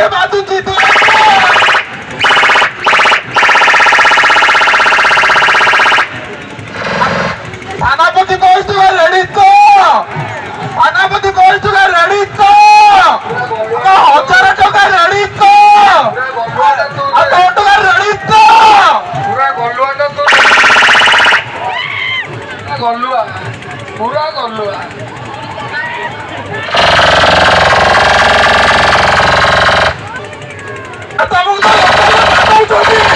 के बातू की तू थानापति कोच तुला रेडी तो थानापति कोच तुला रेडी तो हजार टका रेडी तो अकाउंट का रेडी तो पूरा गोलुआ तो गोलुआ पूरा गोलुआ आता मग तो